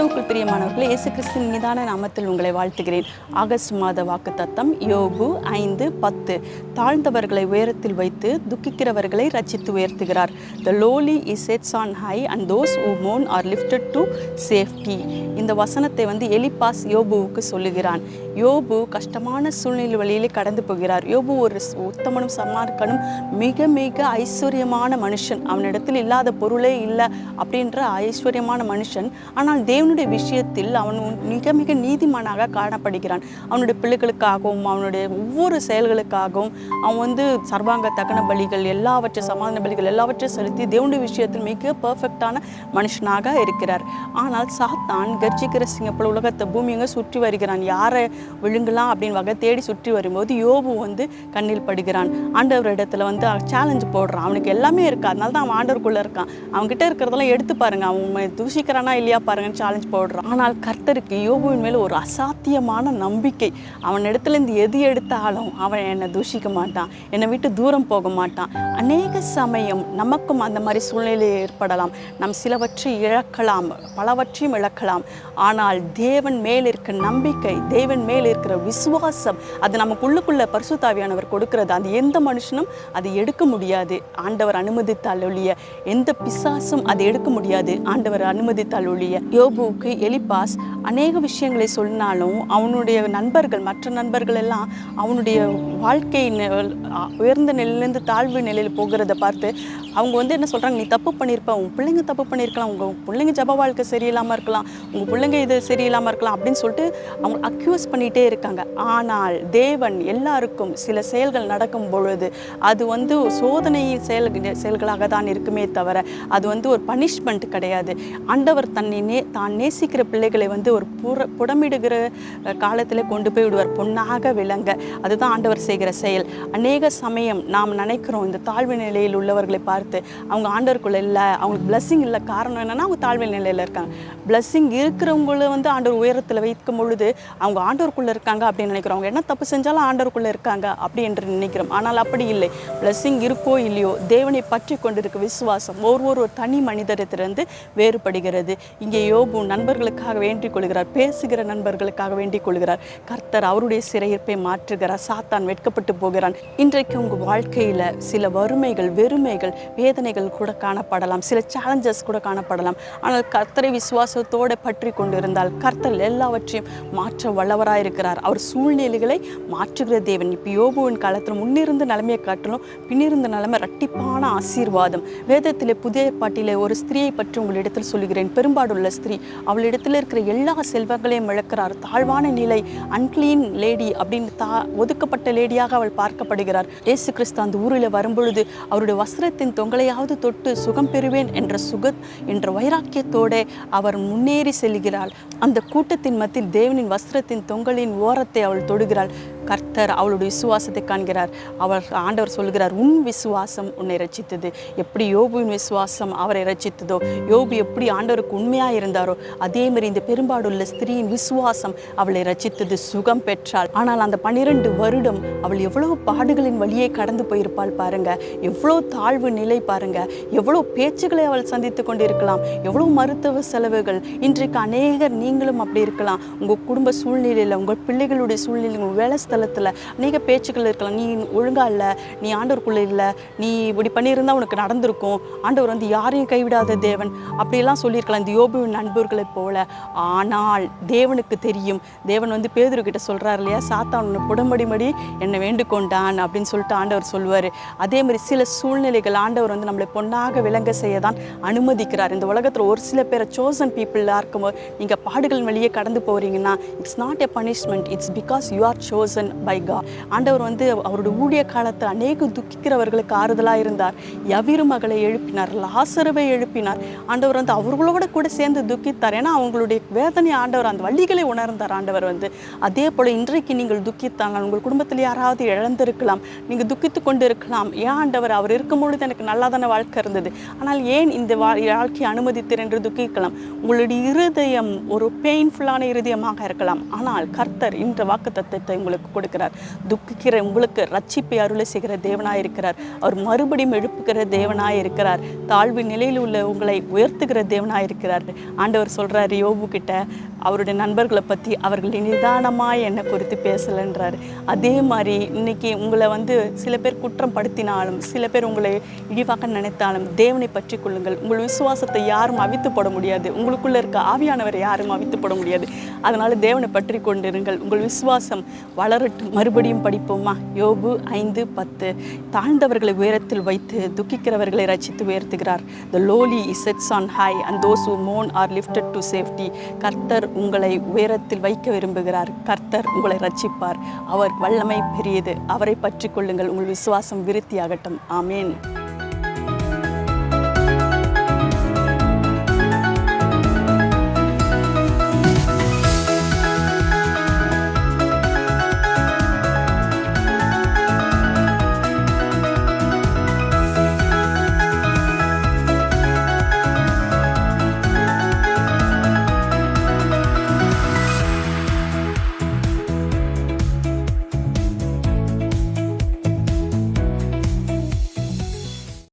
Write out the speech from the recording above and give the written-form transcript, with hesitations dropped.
கிறிஸ்துவுக்குள் பிரியமானவர்களே, இயேசு கிறிஸ்துவின் மீதான நாமத்தில் உங்களை வாழ்த்துகிறேன். ஆகஸ்ட் மாத வாக்குத்தத்தம் யோபு 5:10. தாழ்ந்தவர்களை உயரத்தில் வைத்து துக்கிக்கிறவர்களை ரட்சித்து உயர்த்துகிறார். The lowly is sets on high and those who mourn are lifted to safety. இந்த வசனத்தை எலிப்பாஸ் யோபுவுக்கு சொல்லுகிறான். யோபு கஷ்டமான சூழ்நிலை வழியிலே கடந்து போகிறார். யோபு ஒரு உத்தமனும் சன்மார்க்கனும், மிக மிக ஐஸ்வர்யமான மனுஷன். அவனிடத்தில் இல்லாத பொருளே இல்லை அப்படின்ற ஐஸ்வர்யமான மனுஷன். ஆனால் தேவனுடைய விஷயத்தில் அவன் மிக மிக நீதிமானாக காணப்படுகிறான். அவனுடைய பிள்ளைகளுக்காகவும் அவனுடைய ஒவ்வொரு செயல்களுக்காகவும் அவன் சர்வாங்க தகன பலிகள் எல்லாவற்றையும், சமாதான பலிகள் எல்லாவற்றையும் செலுத்தி தேவனுடைய விஷயத்தில் மிக பர்ஃபெக்டான மனுஷனாக இருக்கிறார். ஆனால் சாத்தான் கர்ஜிக்கிற சிங்கப்போல உலகத்தை பூமியங்க சுற்றி வருகிறான். யாரை விழுங்கலாம் அப்படின்னு வகை தேடி சுற்றி வரும்போது யோபு கண்ணில் படுகிறான். ஆண்டவர் இடத்துல சேலஞ்சு போடுறான். அவனுக்கு எல்லாமே இருக்கு, அதனால தான் அவன் ஆண்டவருக்குள்ள இருக்கான். அவன்கிட்ட இருக்கிறதெல்லாம் எடுத்து பாருங்க, அவன் தூஷிக்கிறானா இல்லையா பாருங்கன்னு சேலஞ்ச் போடுறான். ஆனால் கர்த்தருக்கு யோபுவின் மேல ஒரு அசாத்தியமான நம்பிக்கை. அவன் இடத்துல இருந்து எது எடுத்தாலும் அவன் என்னை தூஷிக்க மாட்டான், என்னை விட்டு தூரம் போக மாட்டான். அநேக சமயம் நமக்கும் அந்த மாதிரி சூழ்நிலை ஏற்படலாம். நம் சிலவற்றை இழக்கலாம், பலவற்றையும் இழக்கலாம். ஆனால் தேவன் மேல் இருக்கிற நம்பிக்கை, தேவன் மேல் இருக்கிற விசுவாசம், அது நமக்குள்ளுக்குள்ள பரிசுத்த ஆவியானவர் கொடுக்கிறது. அது எந்த மனுஷனும் அதை எடுக்க முடியாது. ஆண்டவர் அனுமதித்தால் ஒழிய எந்த பிசாசும் அதை எடுக்க முடியாது. ஆண்டவர் அனுமதித்தால் ஒழிய. யோபுவுக்கு எலிப்பாஸ் அநேக விஷயங்களை சொன்னாலும் அவனுடைய நண்பர்கள், மற்ற நண்பர்கள் எல்லாம் அவனுடைய வாழ்க்கை உயர்ந்த நிலையிலேருந்து தாழ்வு நிலையில் போகிறத பார்த்து அவங்க என்ன சொல்கிறாங்க, நீ தப்பு பண்ணியிருப்ப, உங்கள் பிள்ளைங்க தப்பு பண்ணியிருக்கலாம், உங்கள் பிள்ளைங்க ஜப வாழ்க்கை சரியில்லாமல் இருக்கலாம், உங்கள் பிள்ளைங்க இது சரியில்லாமல் இருக்கலாம் அப்படின்னு சொல்லிட்டு அவங்க அக்யூஸ் பண்ணிகிட்டே இருக்காங்க. ஆனால் தேவன் எல்லாருக்கும் சில செயல்கள் நடக்கும் பொழுது அது சோதனையின் செயல்களாக தான் இருக்குமே தவிர அது ஒரு பனிஷ்மெண்ட் கிடையாது. ஆண்டவர் தான் நேசிக்கிற பிள்ளைகளை ஒரு புடமிடுகிற காலத்தில் கொண்டு போய் விடுவார், பொன்னாக விளங்க. அதுதான் ஆண்டவர் செய்கிற செயல். அநேக சமயம் நாம் நினைக்கிறோம், இந்த தாழ்வு நிலையில் உள்ளவர்களை பார்த்து அவங்க ஆண்டவருக்குள்ள இல்லை, அவங்களுக்கு பிளஸ்ஸிங் இல்லை. காரணம் என்னன்னா அவங்க தாழ்வு நிலையில் இருக்காங்க. பிளஸ்ஸிங் இருக்கிறவங்கள ஆண்டவர் உயரத்தில் வைக்கும் பொழுது அவங்க ஆண்டவருக்குள்ள இருக்காங்க அப்படின்னு நினைக்கிறோம். அவங்க என்ன தப்பு செஞ்சாலும் ஆண்டவருக்குள்ள இருக்காங்க அப்படி என்று நினைக்கிறோம். ஆனால் அப்படி இல்லை. பிளஸ்ஸிங் இருக்கோ இல்லையோ, தேவனை பற்றி கொண்டிருக்க விசுவாசம் ஒவ்வொரு தனி மனிதரிடத்திலிருந்து வேறுபடுகிறது. இங்கே யோபு நண்பர்களுக்காக வேண்டிக் கொள்கிறார், பேசுகிற நண்பர்களுக்காக வேண்டிக் கொள்கிறார். கர்த்தர் அவருடைய சிறையிருப்பை மாற்றுகிறார். சாத்தான் வெட்கப்பட்டு போகிறான். இன்றைக்கு உங்கள் வாழ்க்கையில் சில வறுமைகள், வெறுமைகள், வேதனைகள் கூட காணப்படலாம், சில சேலஞ்சஸ் கூட காணப்படலாம். ஆனால் கர்த்தரை விசுவாசத்தோடு பற்றி கொண்டிருந்தால் கர்த்தர் எல்லாவற்றையும் மாற்ற வல்லவராக இருக்கிறார். அவர் சூழ்நிலைகளை மாற்றுகிற தேவன். இப்போ யோபுவின் காலத்தில் முன்னிருந்த நிலைமையை காட்டிலும் பின்னிருந்த நிலைமை இரட்டிப்பான ஆசீர்வாதம். வேதத்திலே புதிய ஏற்பாட்டிலே ஒரு ஸ்திரியை பற்றி உங்களிடத்தில் சொல்லுகிறேன். பெரும்பாடுள்ள ஸ்திரீ, அவளிடத்தில் இருக்கிற எல்லா செல்வங்களையும் இழக்கிறார். தாழ்வான நிலை, அன்கிளீன் லேடி அப்படின்னு ஒதுக்கப்பட்ட லேடியாக அவள் பார்க்கப்படுகிறார். இயேசு கிறிஸ்து அந்த ஊரில் வரும்பொழுது அவருடைய வஸ்திரத்தின் தொங்கலையாவது தொட்டு சுகம் பெறுவேன் என்ற வைராக்கியத்தோடு அவர் முன்னேறி செல்கிறாள். அந்த கூட்டத்தின் மத்தியில் தேவனின் வஸ்திரத்தின் தொங்கலின் ஓரத்தை அவள் தொடுகிறாள். கர்த்தர் அவளுடைய விசுவாசத்தை காண்கிறார். ஆண்டவர் சொல்கிறார், உன் விசுவாசம் உன்னை ரட்சித்தது. எப்படி யோபுவின் விசுவாசம் அவரை ரட்சித்ததோ, யோபு எப்படி ஆண்டவருக்கு உண்மையாக இருந்தாரோ, அதே மாதிரி இந்த பெரும்பாடுள்ள ஸ்திரீயின் விசுவாசம் அவளை ரட்சித்தது, சுகம் பெற்றாள். ஆனால் அந்த 12 வருடம் அவள் எவ்வளவு பாடுகளின் வழியே கடந்து போயிருப்பாள் பாருங்க. எவ்வளோ தாழ்வு நிலை பாருங்க. எவ்வளோ பேச்சுகளை அவள் சந்தித்து கொண்டிருக்கலாம், எவ்வளோ மருத்துவ செலவுகள். இன்றைக்கு அநேகர் நீங்களும் அப்படி இருக்கலாம். உங்கள் குடும்ப சூழ்நிலையில், உங்கள் பிள்ளைகளுடைய சூழ்நிலை, உங்கள் வேலை ஸ்தலத்தில் அநேக பேச்சுக்கள் இருக்கலாம். நீ ஒழுங்கா இல்லை, நீ ஆண்டவருக்குள்ளே இல்லை, நீ இப்படி பண்ணியிருந்தா உனக்கு நடந்திருக்கும், ஆண்டவர் யாரையும் கைவிடாத தேவன் அப்படியெல்லாம் சொல்லியிருக்கலாம் இந்த யோபுவின் நண்பர்களைப் போல. ஆனால் தேவனுக்கு தெரியும். தேவன் பேதுருக்கிட்ட சொல்கிறார் இல்லையா, சாத்தான் உன்னை புடம்படிமடி என்னை வேண்டுகொண்டான் அப்படின்னு சொல்லிட்டு ஆண்டவர் சொல்லுவார். அதே மாதிரி சில சூழ்நிலைகள் ஆண்டவர் நம்மளை பொன்னாக விளங்க செய்ய தான் அனுமதிக்கிறார். இந்த உலகத்தில் ஒரு சில பேரை சோசன் பீப்புளாக இருக்கும்போது நீங்கள் பாடுகள் வழியே கடந்து போகிறீங்கன்னா, it's not a punishment, it's because you are chosen by God. ஆண்டவர் அவருடைய ஊழிய காலத்தை அநேக துக்கிக்கிறவர்களுக்கு ஆறுதலாக இருந்தார். யவீரு மகளை எழுப்பினார், லாசருவை எழுப்பினார். ஆண்டவர் அவர்களோட கூட சேர்ந்து துக்கித்தார். ஏன்னா அவங்களுடைய வேதனை ஆண்டவர் அந்த வழிகளை உணர்ந்தார். ஆண்டவர் அதே போல் இன்றைக்கு நீங்கள் துக்கித்தாங்க, உங்கள் குடும்பத்தில் யாராவது இழந்திருக்கலாம், நீங்கள் துக்கித்து கொண்டு இருக்கலாம். ஏன் ஆண்டவர் அவர் இருக்கும் பொழுது எனக்கு நல்லா தானே வாழ்க்கை இருந்தது, ஆனால் ஏன் இந்த வாழ்க்கையை அனுமதித்தீர் என்று துக்கிக்கலாம். உங்களுடைய இருதயம் ஒரு பெயின்ஃபுல்லான இருதயமாக இருக்கலாம். ஆனால் கர்த்தர் இந்த வாக்குத்தத்தத்தை உங்களுக்கு உங்களுக்கு கொடுக்கிறார். துக்கிக்கிற உங்களுக்கு ரட்சிப்பை அருளை செய்கிற தேவனாய் இருக்கிறார். அவர் மறுபடியும் எழுப்புகிற தேவனாய் இருக்கிறார். தாழ்வு நிலையில் உள்ள உங்களை உயர்த்துகிற தேவனாய் இருக்கிறார். ஆண்டவர் சொல்கிறார் யோபு கிட்ட, அவருடைய நண்பர்களை பற்றி அவர்கள் நிதானமாக என்னை குறித்து பேசலைன்றார். அதே மாதிரி இன்னைக்கு உங்களை சில பேர் குற்றம் படுத்தினாலும், சில பேர் உங்களை இழிவாக நினைத்தாலும் தேவனை பற்றி கொள்ளுங்கள். உங்கள் விசுவாசத்தை யாரும் அவித்து போட முடியாது. உங்களுக்குள்ளே இருக்க ஆவியானவரை யாரும் அவித்து போட முடியாது. அதனால் தேவனை பற்றி கொண்டிருங்கள். உங்கள் விசுவாசம் வளரட்டும். மறுபடியும் படிப்போமா? யோபு 5:10. தாழ்ந்தவர்களை உயரத்தில் வைத்து துக்கிக்கிறவர்களை ரட்சித்து உயர்த்துகிறார். The lowly he sets on high and those who mourn are lifted to safety. கர்த்தர் உங்களை உயரத்தில் வைக்க விரும்புகிறார். கர்த்தர் உங்களை ரட்சிப்பார். அவர் வல்லமை பெரியது. அவரை பற்றி கொள்ளுங்கள். உங்கள் விசுவாசம் விருத்தியாகட்டும். ஆமேன்.